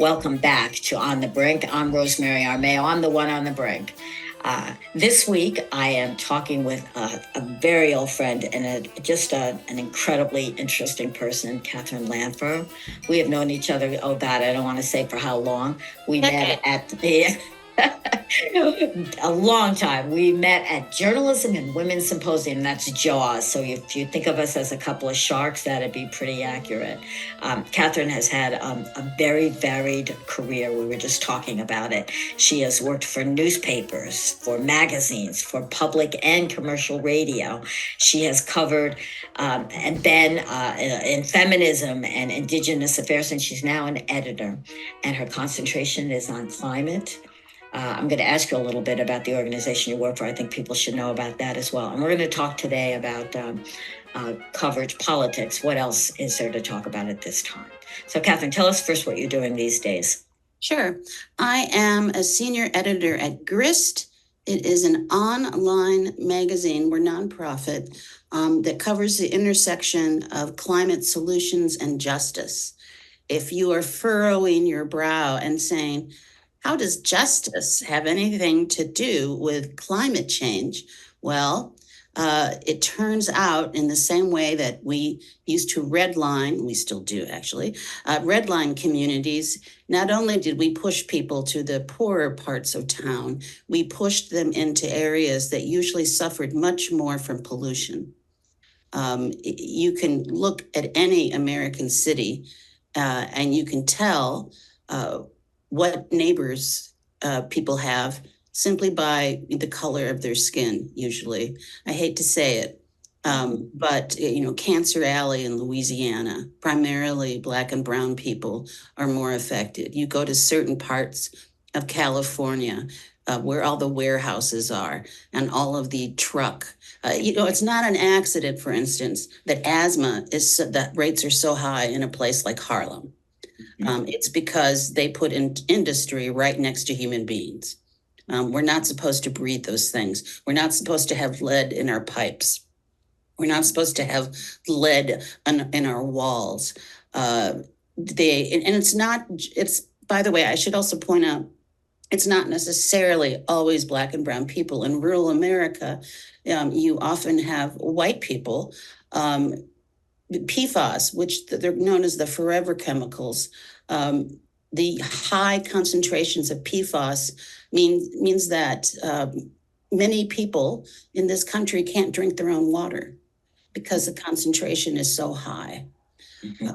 Welcome back to On the Brink. I'm Rosemary Armeo. I'm the one on the brink. This week, I am talking with a very old friend and an incredibly interesting person, Katherine Lanpher. We have known each other, oh God, I don't want to say for how long. We met at the... a long time. We met at Journalism and Women's Symposium. That's JAWS. So if you think of us as a couple of sharks, that'd be pretty accurate. Katherine has had a very varied career. We were just talking about it. She has worked for newspapers, for magazines, for public and commercial radio. She has covered and been in feminism and indigenous affairs, and she's now an editor. And her concentration is on climate. I'm going to ask you a little bit about the organization you work for. I think people should know about that as well. And we're going to talk today about coverage politics. What else is there to talk about at this time? So, Katherine, tell us first what you're doing these days. Sure. I am a senior editor at Grist. It is an online magazine. We're nonprofit that covers the intersection of climate solutions and justice. If you are furrowing your brow and saying, how does justice have anything to do with climate change? Well, it turns out in the same way that we used to redline, we still do actually, redline communities. Not only did we push people to the poorer parts of town, we pushed them into areas that usually suffered much more from pollution. You can look at any American city and you can tell what neighbors people have simply by the color of their skin, usually. I hate to say it, but Cancer Alley in Louisiana, primarily Black and brown people are more affected. You go to certain parts of California where all the warehouses are and all of the truck. It's not an accident, for instance, that asthma that rates are so high in a place like Harlem. It's because they put in industry right next to human beings. We're not supposed to breathe those things. We're not supposed to have lead in our pipes. We're not supposed to have lead in our walls. By the way, I should also point out, it's not necessarily always Black and brown people. In rural America, you often have white people. PFAS, which they're known as the forever chemicals, the high concentrations of PFAS means that many people in this country can't drink their own water because the concentration is so high. Mm-hmm.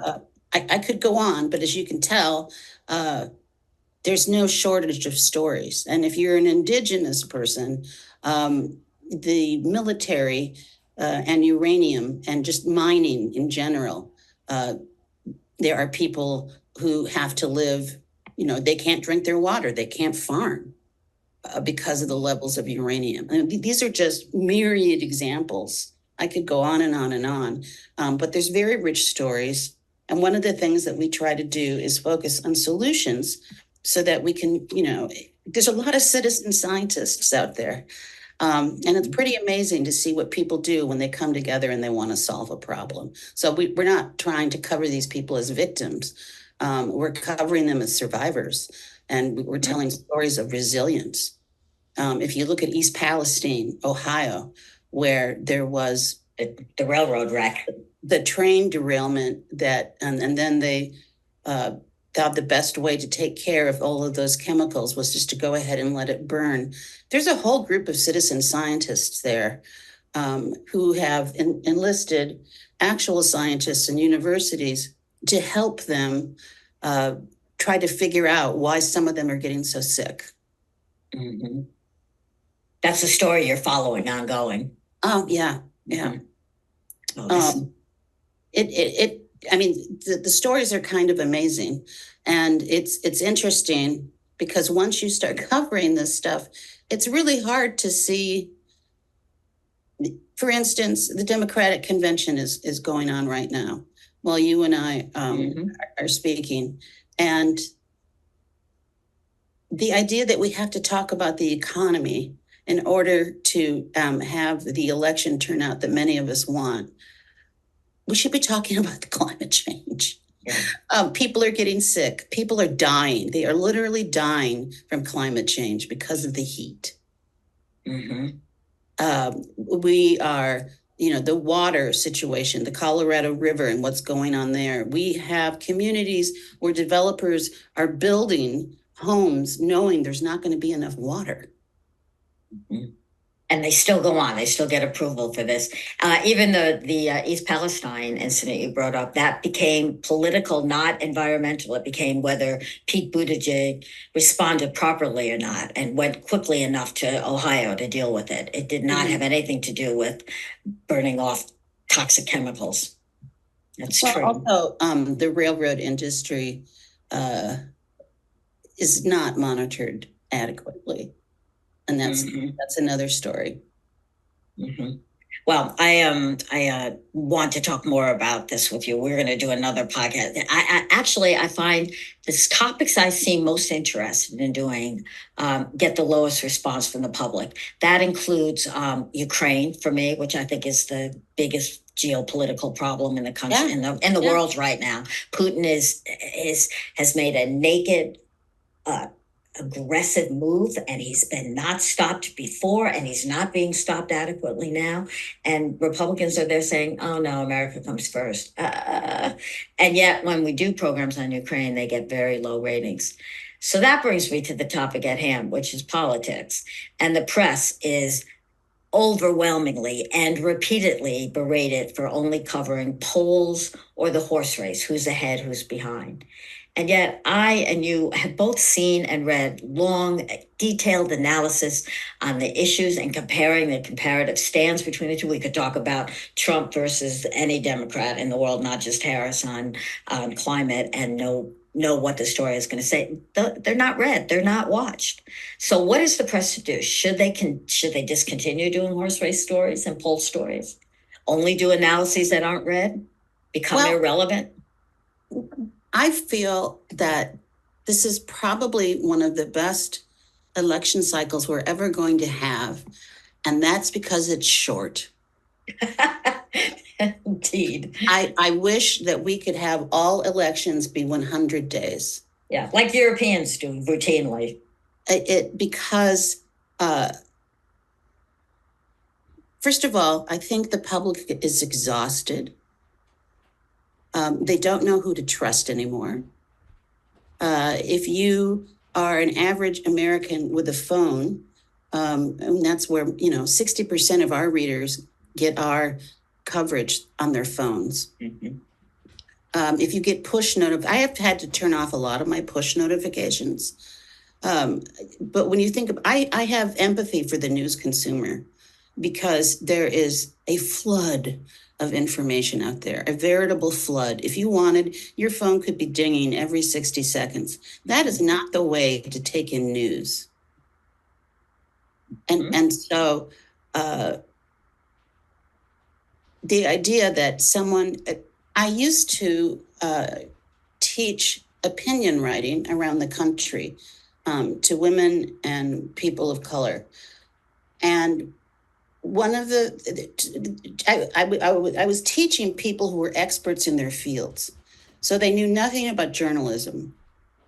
I could go on, but as you can tell, there's no shortage of stories. And if you're an indigenous person, the military and uranium and just mining in general, there are people who have to live, they can't drink their water, they can't farm because of the levels of uranium. And these are just myriad examples. I could go on and on and on, but there's very rich stories. And one of the things that we try to do is focus on solutions so that we can, there's a lot of citizen scientists out there. And it's pretty amazing to see what people do when they come together and they want to solve a problem. So we're not trying to cover these people as victims. We're covering them as survivors, and we're telling stories of resilience. If you look at East Palestine, Ohio, where there was the railroad wreck, the train derailment and then they thought the best way to take care of all of those chemicals was just to go ahead and let it burn. There's a whole group of citizen scientists there who have enlisted actual scientists and universities to help them try to figure out why some of them are getting so sick. Mm-hmm. That's the story you're following ongoing. Oh, yeah. Oh, the stories are kind of amazing. And it's interesting because once you start covering this stuff, it's really hard to see. For instance, the Democratic Convention is going on right now while you and I are speaking. And the idea that we have to talk about the economy in order to have the election turnout that many of us want, we should be talking about the climate change. Yeah. People are getting sick. People are dying. They are literally dying from climate change because of the heat. Mm-hmm. We are, the water situation, the Colorado River and what's going on there. We have communities where developers are building homes knowing there's not going to be enough water. Mm-hmm. And they still go on. They still get approval for this. Even the East Palestine incident you brought up, that became political, not environmental. It became whether Pete Buttigieg responded properly or not and went quickly enough to Ohio to deal with it. It did not have anything to do with burning off toxic chemicals. That's true. Also, the railroad industry is not monitored adequately. And that's another story. Mm-hmm. Well, I want to talk more about this with you. We're going to do another podcast. I find the topics I seem most interested in doing get the lowest response from the public. That includes Ukraine for me, which I think is the biggest geopolitical problem in the country in the world right now. Putin has made a naked aggressive move, and he's been not stopped before, and he's not being stopped adequately now. And Republicans are there saying, oh no, America comes first. And yet when we do programs on Ukraine, they get very low ratings. So that brings me to the topic at hand, which is politics. And the press is overwhelmingly and repeatedly berated for only covering polls or the horse race, who's ahead, who's behind. And yet I and you have both seen and read long, detailed analysis on the issues and comparing the comparative stands between the two. We could talk about Trump versus any Democrat in the world, not just Harris on climate, and know what the story is going to say. They're not read. They're not watched. So what is the press to do? Should they discontinue doing horse race stories and poll stories? Only do analyses that aren't read? Become irrelevant? I feel that this is probably one of the best election cycles we're ever going to have. And that's because it's short. Indeed. I wish that we could have all elections be 100 days. Yeah, like Europeans do routinely. Because first of all, I think the public is exhausted. They don't know who to trust anymore. If you are an average American with a phone, and that's where 60% of our readers get our coverage on their phones. Mm-hmm. If you get push I have had to turn off a lot of my push notifications. But when you think of, I have empathy for the news consumer, because there is a flood of information out there, a veritable flood. If you wanted, your phone could be dinging every 60 seconds. That is not the way to take in news. And so the idea that I used to teach opinion writing around the country to women and people of color. And one of I was teaching people who were experts in their fields. So they knew nothing about journalism.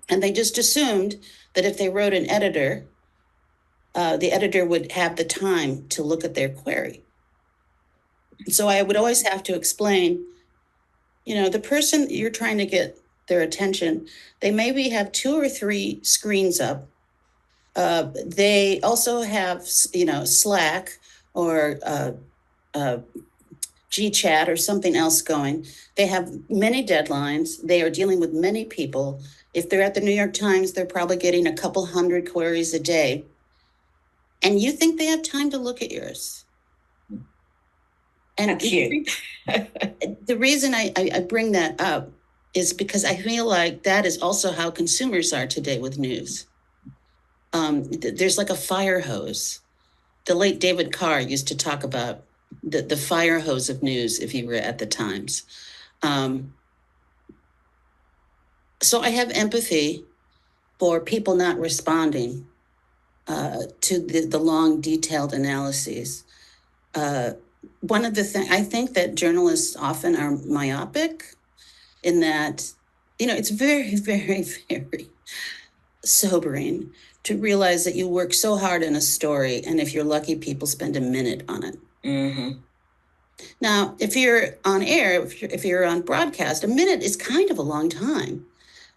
And they just assumed that if they wrote an editor, the editor would have the time to look at their query. So I would always have to explain, the person you're trying to get their attention, they maybe have 2 or 3 screens up. They also have, Slack or GChat or something else going. They have many deadlines. They are dealing with many people. If they're at the New York Times, they're probably getting a couple hundred queries a day. And you think they have time to look at yours? And the reason I bring that up is because I feel like that is also how consumers are today with news. There's like a fire hose. The late David Carr used to talk about the fire hose of news if you were at the Times. So I have empathy for people not responding to the long, detailed analyses. One of the things, I think that journalists often are myopic in that it's very, very, very sobering to realize that you work so hard in a story, and if you're lucky, people spend a minute on it. Mm-hmm. Now, if you're on air, if you're on broadcast, a minute is kind of a long time.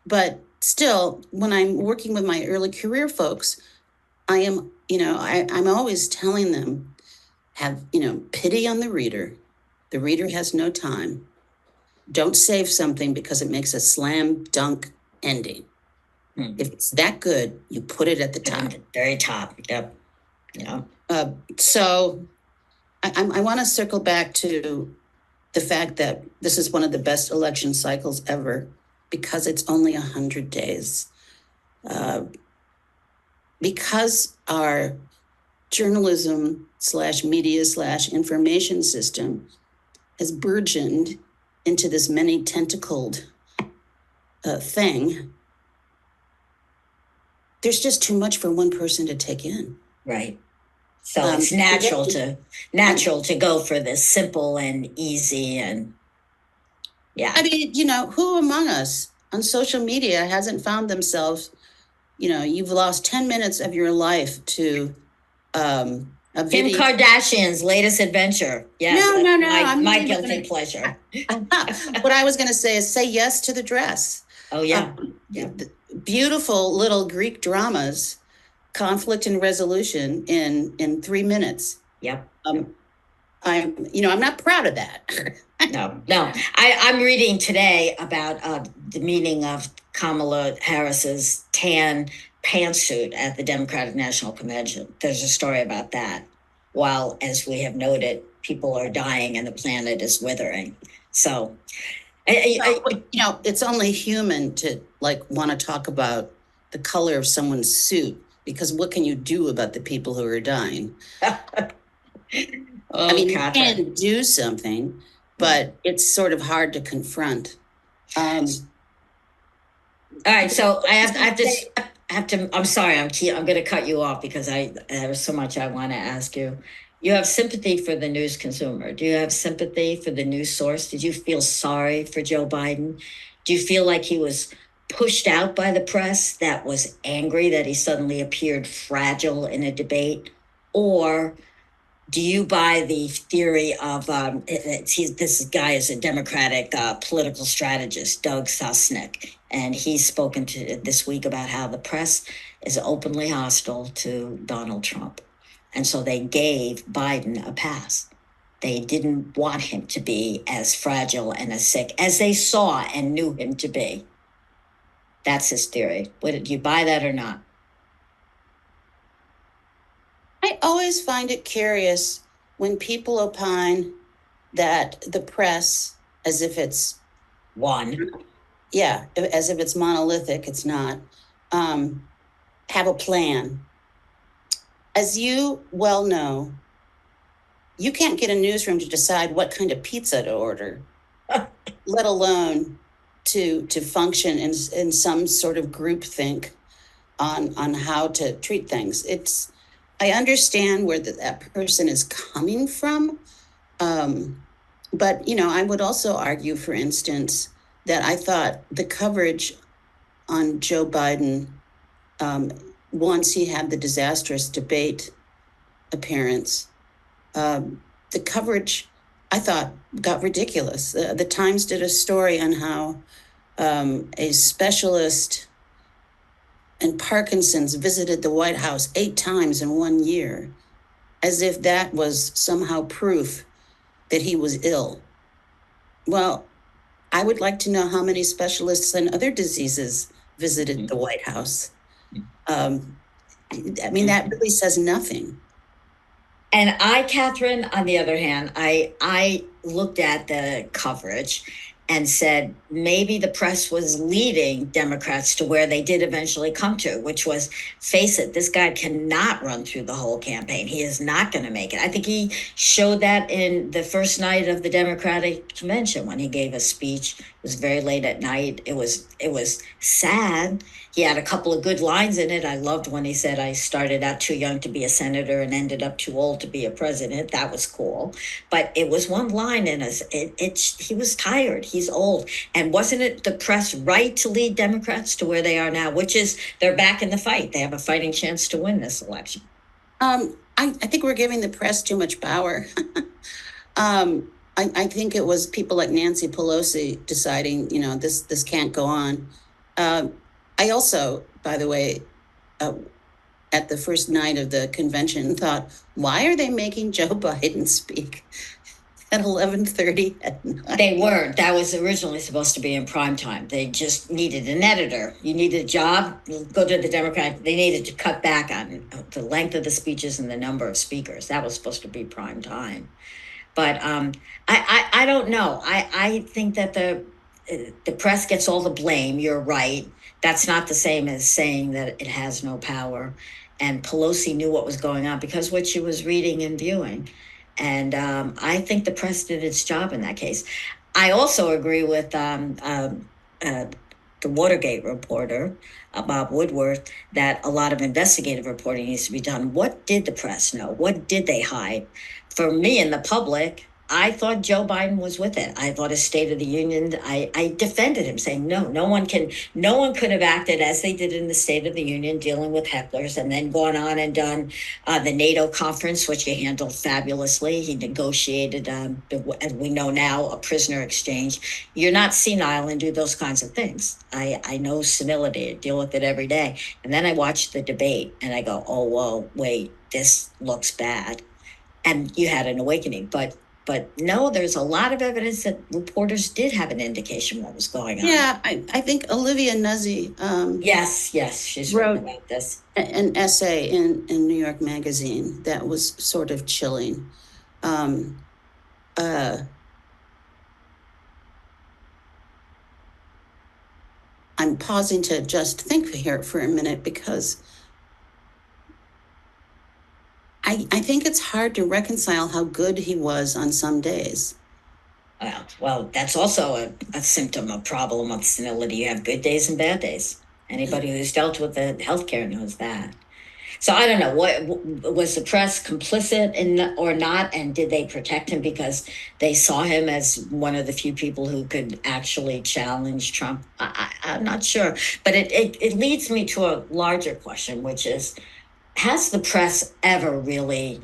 But still, when I'm working with my early career folks, I am, I'm always telling them, have, pity on the reader. The reader has no time. Don't save something because it makes a slam dunk ending. If it's that good, you put it at the top. At the very top. Yep. Yeah. So I want to circle back to the fact that this is one of the best election cycles ever because it's only 100 days. Because our journalism / media / information system has burgeoned into this many tentacled thing, there's just too much for one person to take in. Right. So it's natural to go for this simple and easy and yeah. I mean, who among us on social media hasn't found themselves, you've lost 10 minutes of your life to a Kim video. Kardashian's latest adventure. Yes. No. My guilty pleasure. What I was going to say is say yes to the dress. Oh, yeah. Beautiful little Greek dramas, conflict and resolution in 3 minutes. Yep. I'm not proud of that. No. I'm reading today about the meaning of Kamala Harris's tan pantsuit at the Democratic National Convention. There's a story about that. While, as we have noted, people are dying and the planet is withering. So, it's only human to want to talk about the color of someone's suit, because what can you do about the people who are dying? Catherine. You can do something, but it's sort of hard to confront. All right, so I have to. I'm sorry. I'm going to cut you off because there's so much I want to ask you. You have sympathy for the news consumer. Do you have sympathy for the news source? Did you feel sorry for Joe Biden? Do you feel like he was pushed out by the press that was angry that he suddenly appeared fragile in a debate? Or do you buy the theory of this guy is a Democratic political strategist, Doug Susnick, and he's spoken to this week about how the press is openly hostile to Donald Trump. And so they gave Biden a pass. They didn't want him to be as fragile and as sick as they saw and knew him to be. That's his theory. Do you buy that or not? I always find it curious when people opine that the press, as if it's as if it's monolithic, it's not, have a plan. As you well know, you can't get a newsroom to decide what kind of pizza to order, let alone to function in some sort of groupthink on how to treat things. I understand where that person is coming from, but I would also argue, for instance, that I thought the coverage on Joe Biden, once he had the disastrous debate appearance, the coverage, I thought, got ridiculous. The Times did a story on how a specialist in Parkinson's visited the White House 8 times in 1 year, as if that was somehow proof that he was ill. Well, I would like to know how many specialists in other diseases visited the White House. That really says nothing. And Katherine, on the other hand, I looked at the coverage and said maybe the press was leading Democrats to where they did eventually come to, which was, face it, this guy cannot run through the whole campaign. He is not going to make it. I think he showed that in the first night of the Democratic convention when he gave a speech was very late at night. It was sad. He had a couple of good lines in it. I loved when he said, "I started out too young to be a senator and ended up too old to be a president." That was cool. But it was one line in us. He was tired. He's old. And wasn't it the press right to lead Democrats to where they are now, which is they're back in the fight. They have a fighting chance to win this election. I think we're giving the press too much power. I think it was people like Nancy Pelosi deciding, this can't go on. I also, by the way, at the first night of the convention, thought, why are they making Joe Biden speak at 11:30 at night? They weren't. That was originally supposed to be in prime time. They just needed an editor. You needed a job, go to the Democrat. They needed to cut back on the length of the speeches and the number of speakers. That was supposed to be prime time. But I don't know. I think that the press gets all the blame. You're right. That's not the same as saying that it has no power. And Pelosi knew what was going on because what she was reading and viewing. And I think the press did its job in that case. I also agree with the Watergate reporter, Bob Woodward, that a lot of investigative reporting needs to be done. What did the press know? What did they hide? For me and the public, I thought Joe Biden was with it. I thought his State of the Union, I defended him, saying no one could have acted as they did in the State of the Union, dealing with hecklers, and then gone on and done the NATO conference, which he handled fabulously. He negotiated, as we know now, a prisoner exchange. You're not senile and do those kinds of things. I know senility, I deal with it every day. And then I watch the debate and I go, oh, whoa, wait, this looks bad. And you had an awakening, but no, there's a lot of evidence that reporters did have an indication what was going on. Yeah, I think Olivia Nuzzi yes, she's written about this. An essay in New York Magazine that was sort of chilling. I'm pausing to just think here for a minute because I think it's hard to reconcile how good he was on some days. Well, that's also a symptom, a problem of senility. You have good days and bad days. Anybody who's dealt with the healthcare knows that. So I don't know, what was the press complicit in or not, and did they protect him because they saw him as one of the few people who could actually challenge Trump? I'm not sure, but it leads me to a larger question, which is, has the press ever really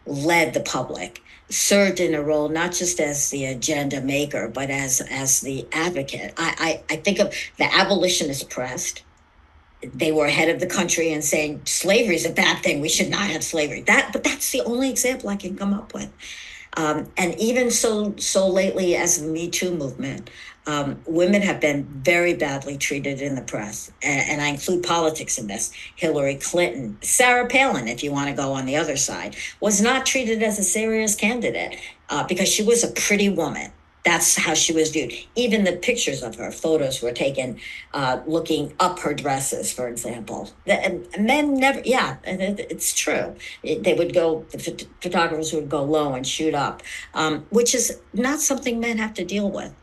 led the public, served in a role not just as the agenda maker, but as the advocate? I think of the abolitionist press. They were ahead of the country and saying slavery is a bad thing. We should not have slavery. But that's the only example I can come up with. And even so lately as the Me Too movement, women have been very badly treated in the press. And I include politics in this. Hillary Clinton, Sarah Palin, if you want to go on the other side, was not treated as a serious candidate because she was a pretty woman. That's how she was viewed. Even the pictures of her, photos were taken looking up her dresses, for example. And men never, it's true. They would go, the photographers would go low and shoot up, which is not something men have to deal with.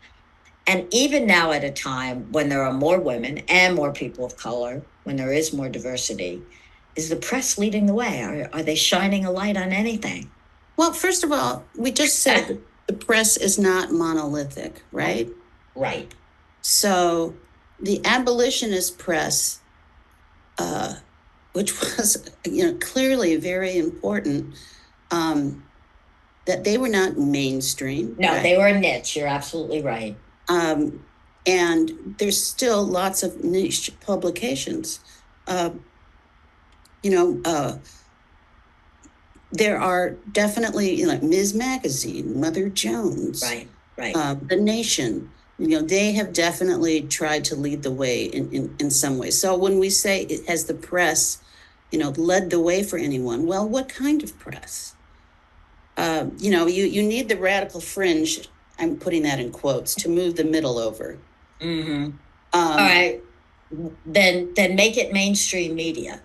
And even now at a time when there are more women and more people of color, when there is more diversity, is the press leading the way? Are they shining a light on anything? Well, first of all, we just said the press is not monolithic, right? Right. So the abolitionist press, which was clearly very important, that they were not mainstream. No, right? They were a niche. You're absolutely right. And there's still lots of niche publications. There are definitely, like Ms. Magazine, Mother Jones, right. The Nation. They have definitely tried to lead the way in some ways. So when we say, has the press, led the way for anyone? Well, what kind of press? You need the radical fringe. I'm putting that in quotes to move the middle over. Mm-hmm. All right, then make it mainstream media.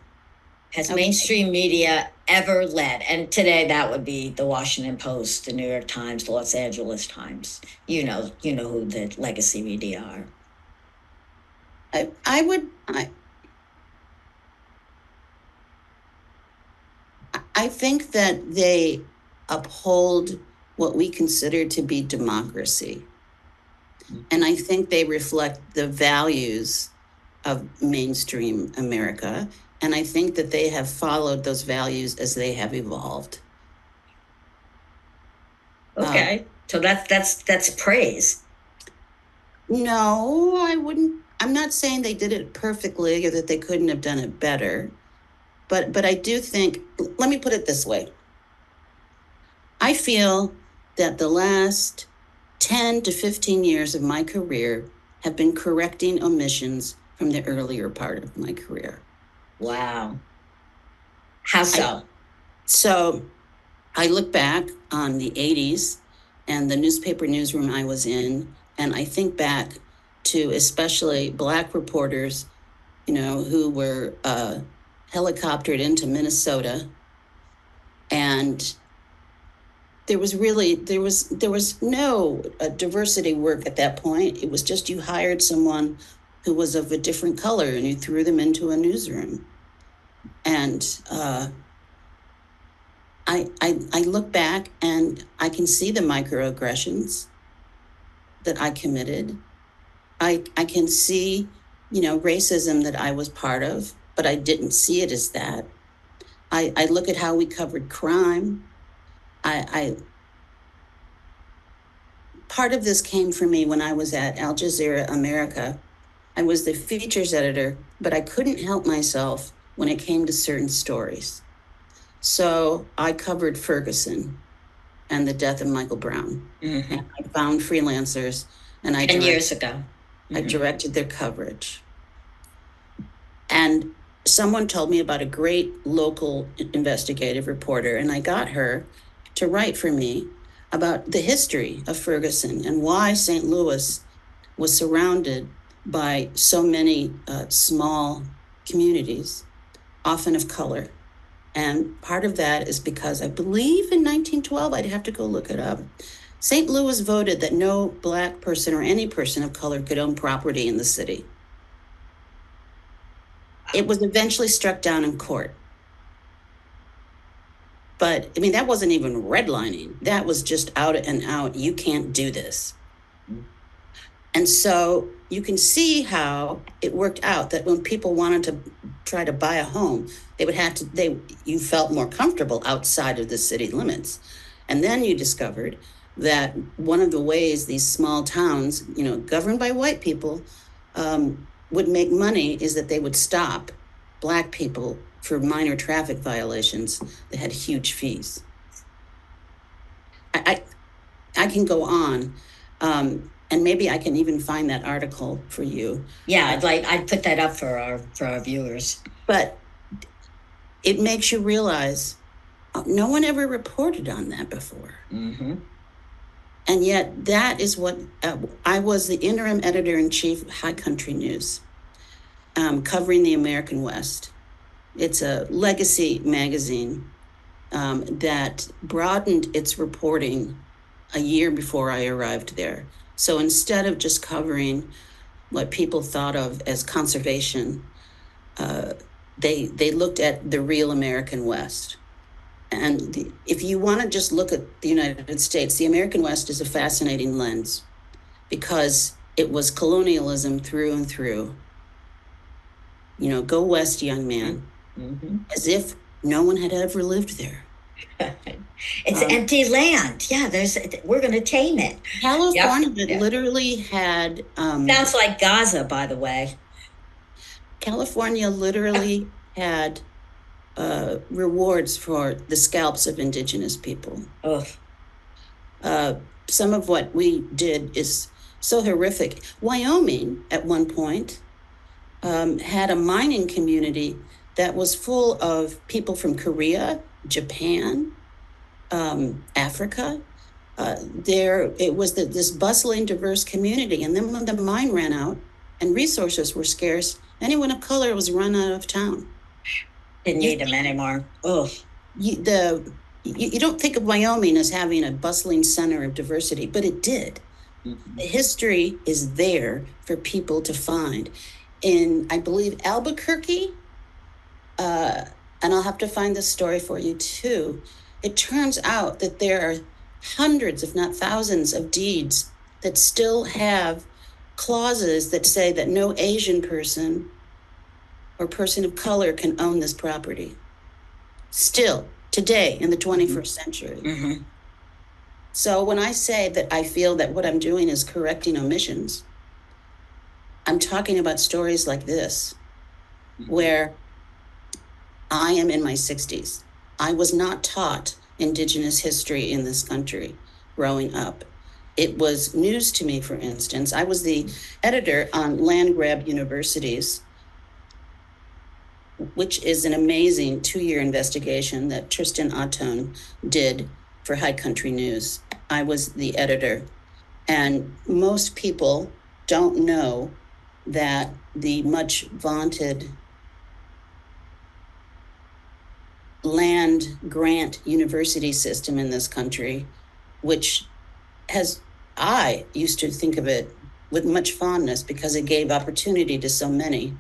Has mainstream media ever led. And today that would be the Washington Post, the New York Times, the Los Angeles Times. You know who the legacy media are. I think that they uphold what we consider to be democracy. And I think they reflect the values of mainstream America. And I think that they have followed those values as they have evolved. Okay. So that's praise. No, I wouldn't. I'm not saying they did it perfectly or that they couldn't have done it better. But I do think, let me put it this way. I feel that the last 10 to 15 years of my career have been correcting omissions from the earlier part of my career. Wow. How so? So I look back on the 80s and the newspaper newsroom I was in, and I think back to especially Black reporters, who were helicoptered into Minnesota, and there was no diversity work at that point. It was just you hired someone who was of a different color and you threw them into a newsroom. And I look back and I can see the microaggressions that I committed. I can see, racism that I was part of, but I didn't see it as that. I look at how we covered crime. Part of this came for me when I was at Al Jazeera America. I was the features editor, but I couldn't help myself when it came to certain stories. So I covered Ferguson and the death of Michael Brown. Mm-hmm. And I found freelancers, and 10 years ago. Mm-hmm. I directed their coverage. And someone told me about a great local investigative reporter, and I got her to write for me about the history of Ferguson and why St. Louis was surrounded by so many small communities, often of color. And part of that is because I believe in 1912, I'd have to go look it up, St. Louis voted that no Black person or any person of color could own property in the city. It was eventually struck down in court. But, that wasn't even redlining. That was just out and out. You can't do this. And so you can see how it worked out that when people wanted to try to buy a home, you felt more comfortable outside of the city limits. And then you discovered that one of the ways these small towns, governed by white people, would make money is that they would stop Black people for minor traffic violations that had huge fees. I can go on, and maybe I can even find that article for you. Yeah, I'd put that up for our viewers. But it makes you realize no one ever reported on that before. Mm-hmm. And yet that is what I was the interim editor-in-chief of High Country News, covering the American West. It's a legacy magazine that broadened its reporting a year before I arrived there. So instead of just covering what people thought of as conservation, they looked at the real American West. And if you want to just look at the United States, the American West is a fascinating lens because it was colonialism through and through. Go west, young man. Mm-hmm. As if no one had ever lived there. It's empty land. Yeah, we're going to tame it. California literally had... sounds like Gaza, by the way. California literally had rewards for the scalps of indigenous people. Some of what we did is so horrific. Wyoming, at one point, had a mining community that was full of people from Korea, Japan, Africa. It was this bustling, diverse community. And then when the mine ran out and resources were scarce, anyone of color was run out of town. Didn't need them anymore. Oh, you don't think of Wyoming as having a bustling center of diversity, but it did. Mhm. The history is there for people to find. In, I believe, Albuquerque, and I'll have to find this story for you too. It turns out that there are hundreds, if not thousands, of deeds that still have clauses that say that no Asian person or person of color can own this property. Still, today in the 21st century. Mhm. So when I say that I feel that what I'm doing is correcting omissions, I'm talking about stories like this, where I am in my 60s. I was not taught Indigenous history in this country growing up. It was news to me, for instance. I was the editor on Land Grab Universities, which is an amazing 2-year investigation that Tristan Atone did for High Country News. I was the editor, and most people don't know that the much vaunted land grant university system in this country, which I used to think of it with much fondness because it gave opportunity to so many.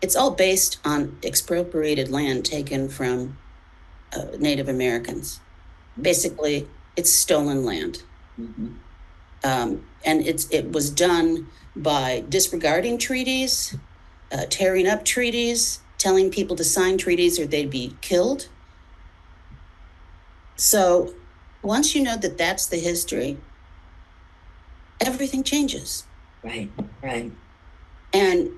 It's all based on expropriated land taken from Native Americans. Basically, it's stolen land. Mhm. And it was done by disregarding treaties, tearing up treaties, telling people to sign treaties or they'd be killed. So once you know that that's the history, everything changes. Right, right. And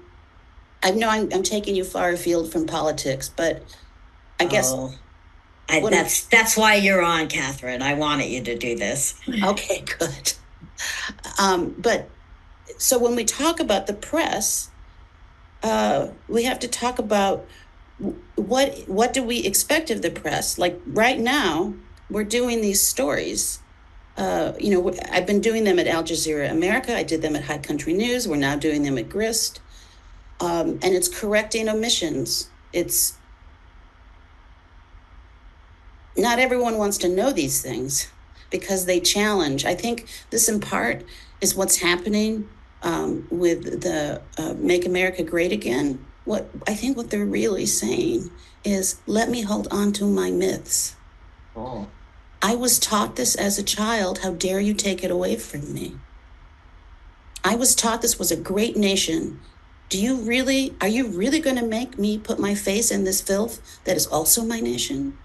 I know I'm taking you far afield from politics, but I guess Oh, what I'm- that's why you're on, Catherine. I wanted you to do this. okay, good. But so when we talk about the press, we have to talk about what do we expect of the press? Like right now, we're doing these stories. I've been doing them at Al Jazeera America. I did them at High Country News. We're now doing them at Grist. And it's correcting omissions. It's not everyone wants to know these things because they challenge. I think this in part is what's happening with the Make America Great Again. What they're really saying is, let me hold on to my myths. Oh. I was taught this as a child. How dare you take it away from me? I was taught this was a great nation. Are you really going to make me put my face in this filth that is also my nation?